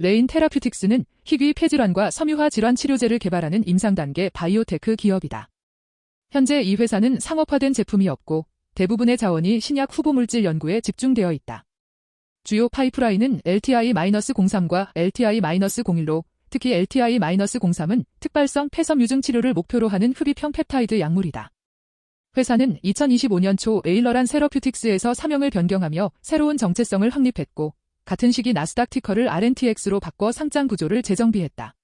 레인 테라퓨틱스는 희귀 폐질환과 섬유화 질환 치료제를 개발하는 임상단계 바이오테크 기업이다. 현재 이 회사는 상업화된 제품이 없고 대부분의 자원이 신약 후보물질 연구에 집중되어 있다. 주요 파이프라인은 LTI-03과 LTI-01로 특히 LTI-03은 특발성 폐섬유증 치료를 목표로 하는 흡입형 펩타이드 약물이다. 회사는 2025년 초 에일러란 세러퓨틱스에서 사명을 변경하며 새로운 정체성을 확립했고 같은 시기 나스닥 티커를 RNTX로 바꿔 상장 구조를 재정비했다.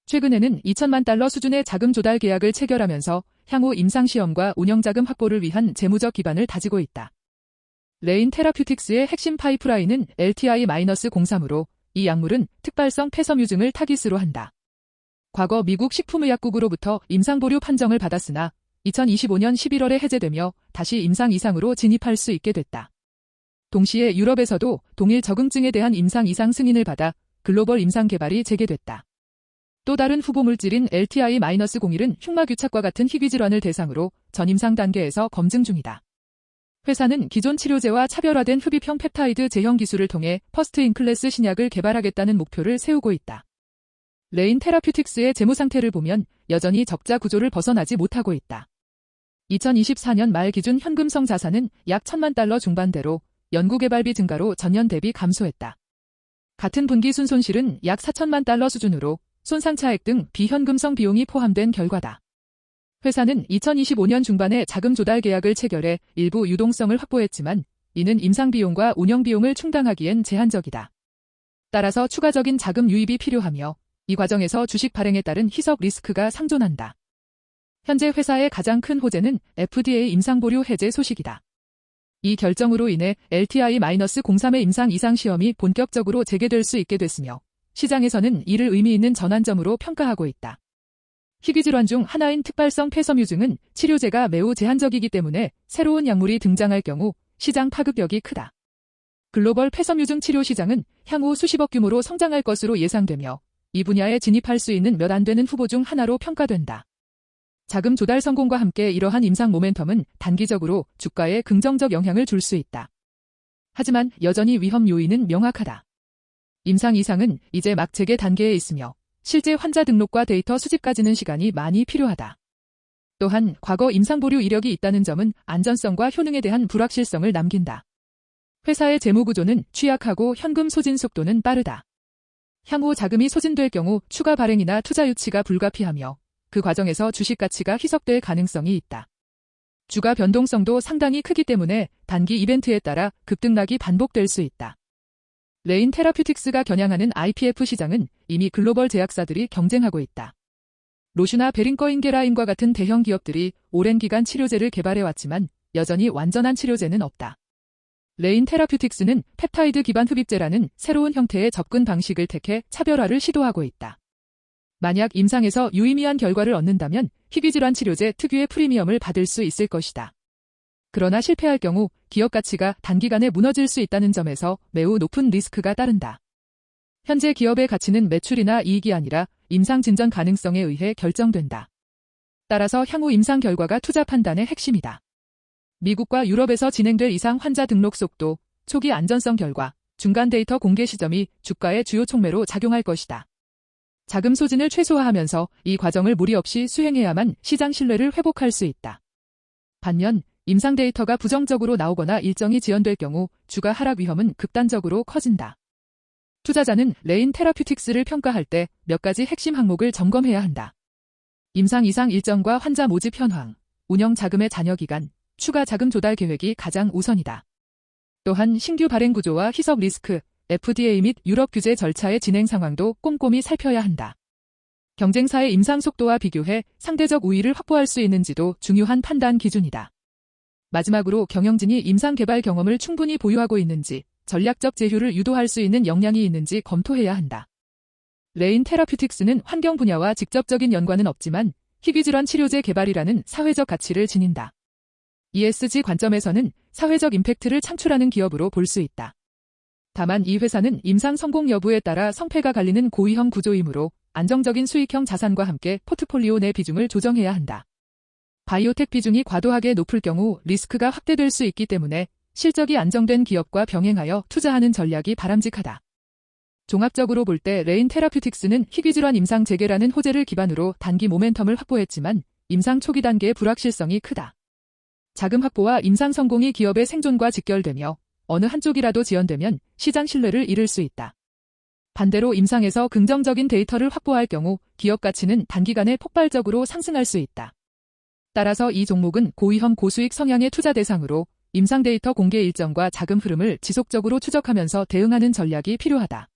최근에는 2천만 달러 수준의 자금 조달 계약을 체결하면서 향후 임상시험과 운영자금 확보를 위한 재무적 기반을 다지고 있다. 레인 테라퓨틱스의 핵심 파이프라인은 LTI-03으로 이 약물은 특발성 폐섬유증을 타깃으로 한다. 과거 미국 식품의약국으로부터 임상보류 판정을 받았으나 2025년 11월에 해제되며 다시 임상 이상으로 진입할 수 있게 됐다. 동시에 유럽에서도 동일 적응증에 대한 임상 이상 승인을 받아 글로벌 임상 개발이 재개됐다. 또 다른 후보물질인 LTI-01은 흉막유착과 같은 희귀질환을 대상으로 전임상 단계에서 검증 중이다. 회사는 기존 치료제와 차별화된 흡입형 펩타이드 제형 기술을 통해 퍼스트 인 클래스 신약을 개발하겠다는 목표를 세우고 있다. 레인 테라퓨틱스의 재무 상태를 보면 여전히 적자 구조를 벗어나지 못하고 있다. 2024년 말 기준 현금성 자산은 약 1천만 달러 중반대로 연구개발비 증가로 전년 대비 감소했다. 같은 분기 순손실은 약 4천만 달러 수준으로 손상차액 등 비현금성 비용이 포함된 결과다. 회사는 2025년 중반에 자금 조달 계약을 체결해 일부 유동성을 확보했지만 이는 임상비용과 운영비용을 충당하기엔 제한적이다. 따라서 추가적인 자금 유입이 필요하며 이 과정에서 주식 발행에 따른 희석 리스크가 상존한다. 현재 회사의 가장 큰 호재는 FDA 임상보류 해제 소식이다. 이 결정으로 인해 LTI-03의 임상 이상 시험이 본격적으로 재개될 수 있게 됐으며 시장에서는 이를 의미 있는 전환점으로 평가하고 있다. 희귀질환 중 하나인 특발성 폐섬유증은 치료제가 매우 제한적이기 때문에 새로운 약물이 등장할 경우 시장 파급력이 크다. 글로벌 폐섬유증 치료 시장은 향후 수십억 규모로 성장할 것으로 예상되며 이 분야에 진입할 수 있는 몇 안 되는 후보 중 하나로 평가된다. 자금 조달 성공과 함께 이러한 임상 모멘텀은 단기적으로 주가에 긍정적 영향을 줄 수 있다. 하지만 여전히 위험 요인은 명확하다. 임상 이상은 이제 막 재개 단계에 있으며 실제 환자 등록과 데이터 수집까지는 시간이 많이 필요하다. 또한 과거 임상보류 이력이 있다는 점은 안전성과 효능에 대한 불확실성을 남긴다. 회사의 재무 구조는 취약하고 현금 소진 속도는 빠르다. 향후 자금이 소진될 경우 추가 발행이나 투자 유치가 불가피하며 그 과정에서 주식 가치가 희석될 가능성이 있다. 주가 변동성도 상당히 크기 때문에 단기 이벤트에 따라 급등락이 반복될 수 있다. 레인 테라퓨틱스가 겨냥하는 IPF 시장은 이미 글로벌 제약사들이 경쟁하고 있다. 로슈나 베링거 인게라임과 같은 대형 기업들이 오랜 기간 치료제를 개발해왔지만 여전히 완전한 치료제는 없다. 레인 테라퓨틱스는 펩타이드 기반 흡입제라는 새로운 형태의 접근 방식을 택해 차별화를 시도하고 있다. 만약 임상에서 유의미한 결과를 얻는다면 희귀질환 치료제 특유의 프리미엄을 받을 수 있을 것이다. 그러나 실패할 경우 기업 가치가 단기간에 무너질 수 있다는 점에서 매우 높은 리스크가 따른다. 현재 기업의 가치는 매출이나 이익이 아니라 임상 진전 가능성에 의해 결정된다. 따라서 향후 임상 결과가 투자 판단의 핵심이다. 미국과 유럽에서 진행될 이상 환자 등록 속도, 초기 안전성 결과, 중간 데이터 공개 시점이 주가의 주요 촉매로 작용할 것이다. 자금 소진을 최소화하면서 이 과정을 무리 없이 수행해야만 시장 신뢰를 회복할 수 있다. 반면 임상 데이터가 부정적으로 나오거나 일정이 지연될 경우 주가 하락 위험은 극단적으로 커진다. 투자자는 레인 테라퓨틱스를 평가할 때 몇 가지 핵심 항목을 점검해야 한다. 임상 이상 일정과 환자 모집 현황, 운영 자금의 잔여 기간, 추가 자금 조달 계획이 가장 우선이다. 또한 신규 발행 구조와 희석 리스크, FDA 및 유럽 규제 절차의 진행 상황도 꼼꼼히 살펴야 한다. 경쟁사의 임상 속도와 비교해 상대적 우위를 확보할 수 있는지도 중요한 판단 기준이다. 마지막으로 경영진이 임상 개발 경험을 충분히 보유하고 있는지, 전략적 제휴를 유도할 수 있는 역량이 있는지 검토해야 한다. 레인 테라퓨틱스는 환경 분야와 직접적인 연관은 없지만 희귀질환 치료제 개발이라는 사회적 가치를 지닌다. ESG 관점에서는 사회적 임팩트를 창출하는 기업으로 볼 수 있다. 다만 이 회사는 임상 성공 여부에 따라 성패가 갈리는 고위험 구조이므로 안정적인 수익형 자산과 함께 포트폴리오 내 비중을 조정해야 한다. 바이오텍 비중이 과도하게 높을 경우 리스크가 확대될 수 있기 때문에 실적이 안정된 기업과 병행하여 투자하는 전략이 바람직하다. 종합적으로 볼 때 레인 테라퓨틱스는 희귀질환 임상 재개라는 호재를 기반으로 단기 모멘텀을 확보했지만 임상 초기 단계의 불확실성이 크다. 자금 확보와 임상 성공이 기업의 생존과 직결되며 어느 한쪽이라도 지연되면 시장 신뢰를 잃을 수 있다. 반대로 임상에서 긍정적인 데이터를 확보할 경우 기업 가치는 단기간에 폭발적으로 상승할 수 있다. 따라서 이 종목은 고위험 고수익 성향의 투자 대상으로 임상 데이터 공개 일정과 자금 흐름을 지속적으로 추적하면서 대응하는 전략이 필요하다.